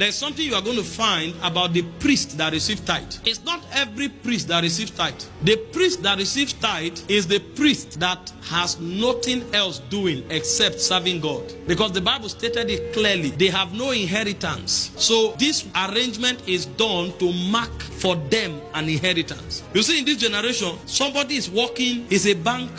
There's something you are going to find about the priest that receives tithe. It's not every priest that receives tithe. The priest that receives tithe is the priest that has nothing else doing except serving God. Because the Bible stated it clearly. They have no inheritance. So this arrangement is done to mark for them an inheritance. You see, in this generation, somebody is working, is a bank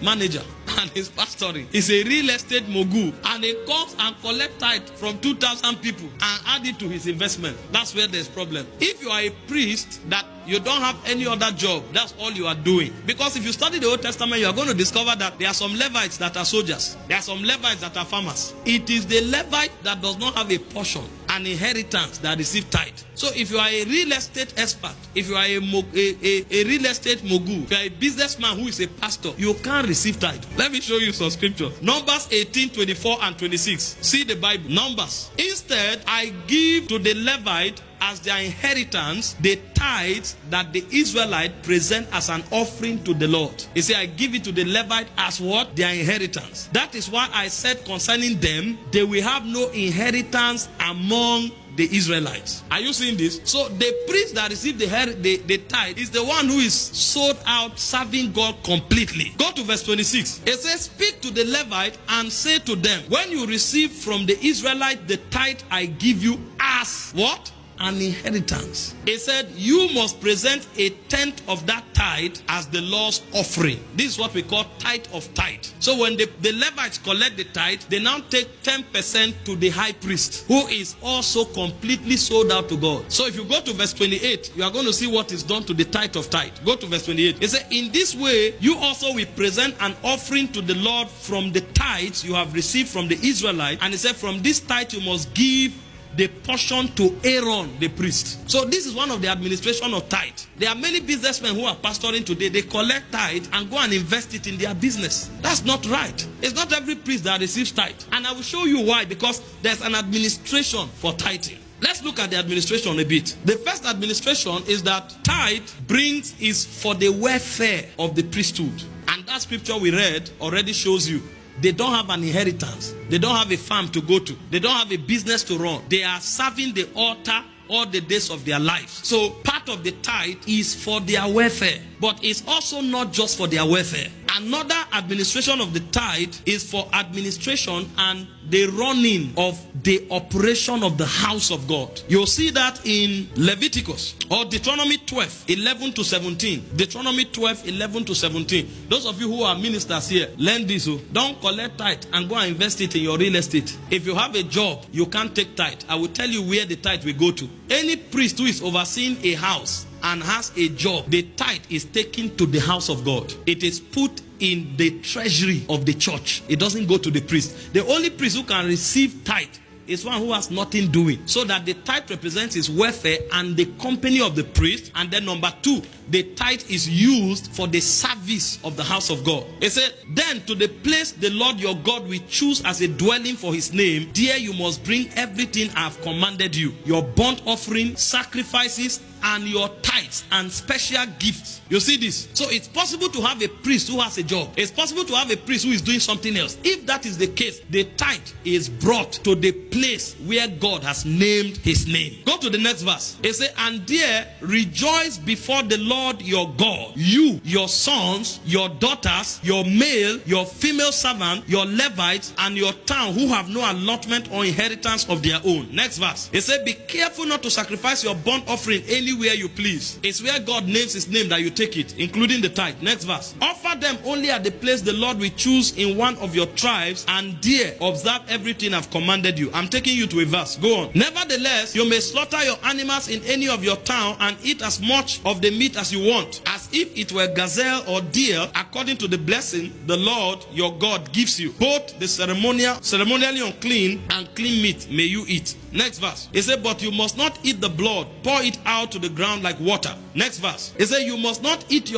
manager and is pastoring. He's a real estate mogul, and he comes and collect tithe from 2,000 people and add it to his investment. That's where there's problem. If you are a priest that you don't have any other job, that's all you are doing. Because if you study the Old Testament, you are going to discover that there are some Levites that are soldiers. There are some Levites that are farmers. It is the Levite that does not have a portion, an inheritance, that receive tithe. So if you are a real estate expert, if you are a real estate mogul, if you are a businessman who is a pastor, you can't receive tithe. Let me show you some scripture. Numbers 18, 24 and 26. See the Bible. Numbers. Instead, I give to the Levite as their inheritance the tithes that the Israelite present as an offering to the Lord. He said, I give it to the Levite as what? Their inheritance. That is why I said concerning them, they will have no inheritance among the Israelites. Are you seeing this? So the priest that received the tithe is the one who is sold out, serving God completely. Go to verse 26. It says, speak to the Levite and say to them, when you receive from the Israelite the tithe I give you as what? An inheritance. He said, you must present a tenth of that tithe as the Lord's offering. This is what we call tithe of tithe. So when the Levites collect the tithe, they now take 10% to the high priest, who is also completely sold out to God. So if you go to verse 28, you are going to see what is done to the tithe of tithe. Go to verse 28. He said, in this way, you also will present an offering to the Lord from the tithes you have received from the Israelites. And he said, from this tithe you must give the portion to Aaron the priest. So this is one of the administration of tithe. There are many businessmen who are pastoring today. They collect tithe and go and invest it in their business. That's not right. It's not every priest that receives tithe. And I will show you why. Because there's an administration for tithing. Let's look at the administration a bit. The first administration is that tithe is for the welfare of the priesthood. And that scripture we read already shows you. They don't have an inheritance. They don't have a farm to go to. They don't have a business to run. They are serving the altar all the days of their lives. So part of the tithe is for their welfare. But it's also not just for their welfare. Another administration of the tithe is for administration and the running of the operation of the house of God. You'll see that in Leviticus or Deuteronomy 12, 11 to 17. Deuteronomy 12, 11 to 17. Those of you who are ministers here, learn this. Don't collect tithe and go and invest it in your real estate. If you have a job, you can't take tithe. I will tell you where the tithe will go to. Any priest who is overseeing a house and has a job, the tithe is taken to the house of God. It is put in the treasury of the church. It doesn't go to the priest. The only priest who can receive tithe is one who has nothing doing. So that the tithe represents his welfare and the company of the priest. And then number two, the tithe is used for the service of the house of God. It said, then to the place the Lord your God will choose as a dwelling for his name, there you must bring everything I have commanded you. Your burnt offering, sacrifices, and your tithes and special gifts. You see this? So it's possible to have a priest who has a job. It's possible to have a priest who is doing something else. If that is the case, the tithe is brought to the place where God has named his name. Go to the next verse. It says, and there rejoice before the Lord your God, you, your sons, your daughters, your male, your female servant, your Levites, and your town who have no allotment or inheritance of their own. Next verse. It says, be careful not to sacrifice your burnt offering anywhere you please. It's where God names his name that you take it, including the tithe. Next verse. Offer them only at the place the Lord will choose in one of your tribes, and there observe everything I've commanded you. I'm taking you to a verse. Go on. Nevertheless, you may slaughter your animals in any of your town and eat as much of the meat as you want, as if it were gazelle or deer, according to the blessing the Lord your God gives you. Both the ceremonially unclean and clean meat may you eat. Next verse. It said, but you must not eat the blood. Pour it out to the ground like water. Next verse. It said, you must not eat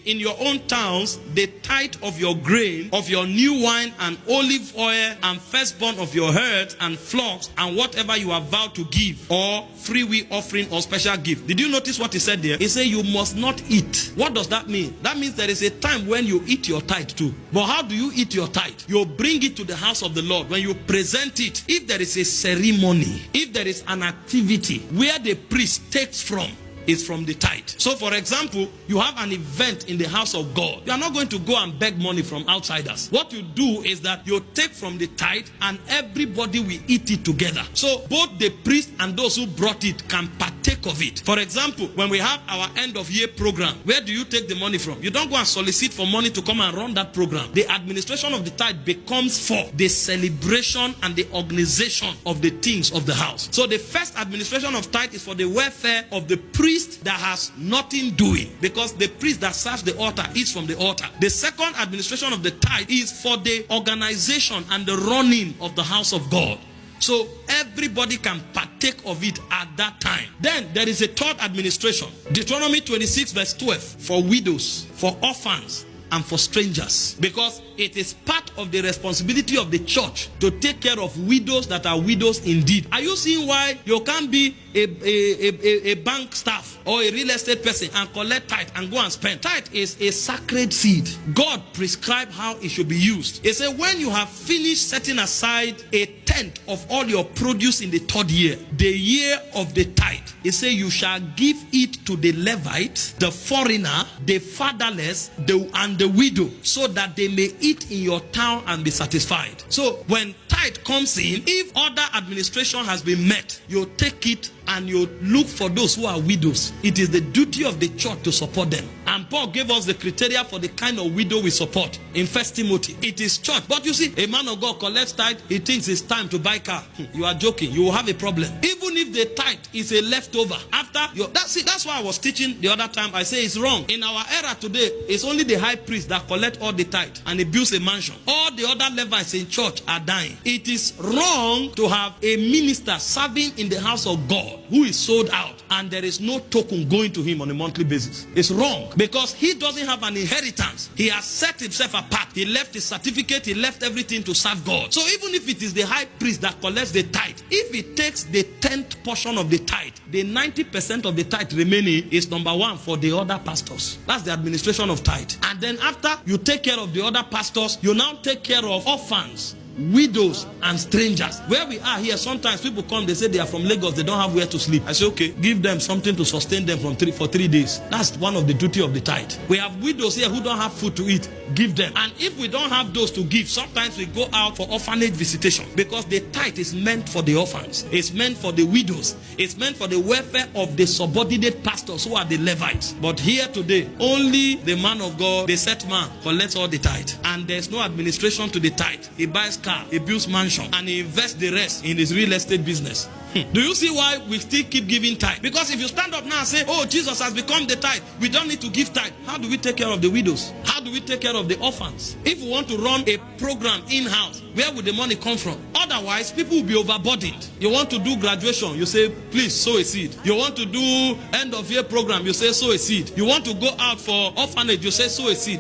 in your own towns the tithe of your grain, of your new wine and olive oil, and firstborn of your herds and flocks, and whatever you have vowed to give, or freewill offering or special gift. Did you notice what he said there? He said you must not eat. What does that mean? That means there is a time when you eat your tithe too. But how do you eat your tithe? You bring it to the house of the Lord. When you present it, if there is a ceremony, money, if there is an activity where the priest takes from, is from the tithe. So for example, you have an event in the house of God. You are not going to go and beg money from outsiders. What you do is that you take from the tithe and everybody will eat it together. So both the priest and those who brought it can partake of it. For example, when we have our end of year program, where do you take the money from? You don't go and solicit for money to come and run that program. The administration of the tithe becomes for the celebration and the organization of the things of the house. So the first administration of tithe is for the welfare of the priest that has nothing doing, because the priest that serves the altar eats from the altar. The second administration of the tithe is for the organization and the running of the house of God. So everybody can partake of it at that time. Then there is a third administration. Deuteronomy 26 verse 12, for widows, for orphans, and for strangers, because it is part of the responsibility of the church to take care of widows that are widows indeed. Are you seeing why you can't be a bank staff or a real estate person and collect tithe and go and spend? Tithe is a sacred seed. God prescribed how it should be used. He said, when you have finished setting aside a tenth of all your produce in the third year, the year of the tithe, he said, you shall give it to the Levite, the foreigner, the fatherless, and the widow, so that they may eat in your town and be satisfied. So when tithe comes in, if other administration has been met, you take it and you look for those who are widows. It is the duty of the church to support them. And Paul gave us the criteria for the kind of widow we support in 1 Timothy. It is church. But you see, a man of God collects tithe, he thinks it's time to buy car. You are joking. You will have a problem. Even if the tithe is a leftover after your, that's why I was teaching the other time. I say it's wrong. In our era today, it's only the high priest that collect all the tithe and he builds a mansion. All the other Levites in church are dying. It is wrong to have a minister serving in the house of God who is sold out and there is no token going to him on a monthly basis. It's wrong, because he doesn't have an inheritance. He has set himself apart. He left his certificate. He left everything to serve God. So even if it is the high priest that collects the tithe, if he takes the 10th portion of the tithe, the 90% of the tithe remaining is number one for the other pastors. That's the administration of tithe. And then after you take care of the other pastors, you now take care of orphans, widows, and strangers. Where we are here, sometimes people come, they say they are from Lagos, they don't have where to sleep. I say, okay, give them something to sustain them for 3 days. That's one of the duty of the tithe. We have widows here who don't have food to eat. Give them. And if we don't have those to give, sometimes we go out for orphanage visitation, because the tithe is meant for the orphans. It's meant for the widows. It's meant for the welfare of the subordinate pastors who are the Levites. But here today, only the man of God, the set man, collects all the tithe. And there's no administration to the tithe. He buys car, he builds mansion, and he invests the rest in his real estate business. Do you see why we still keep giving tithe? Because if you stand up now and say, oh, Jesus has become the tithe, we don't need to give tithe. How do we take care of the widows? How do we take care of the orphans? If we want to run a program in-house, where would the money come from? Otherwise, people will be overburdened. You want to do graduation, you say, please sow a seed. You want to do end of year program, you say, sow a seed. You want to go out for orphanage, you say, sow a seed.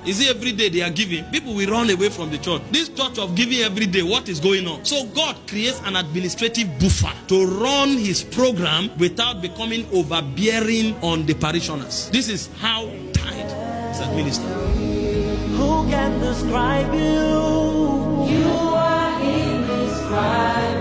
Is it every day they are giving? People will run away from the church. This church of giving every day, what is going on? So God creates an administrative buffer to run his program without becoming overbearing on the parishioners. This is how tithe is administered. Who can describe you? You are indescribable.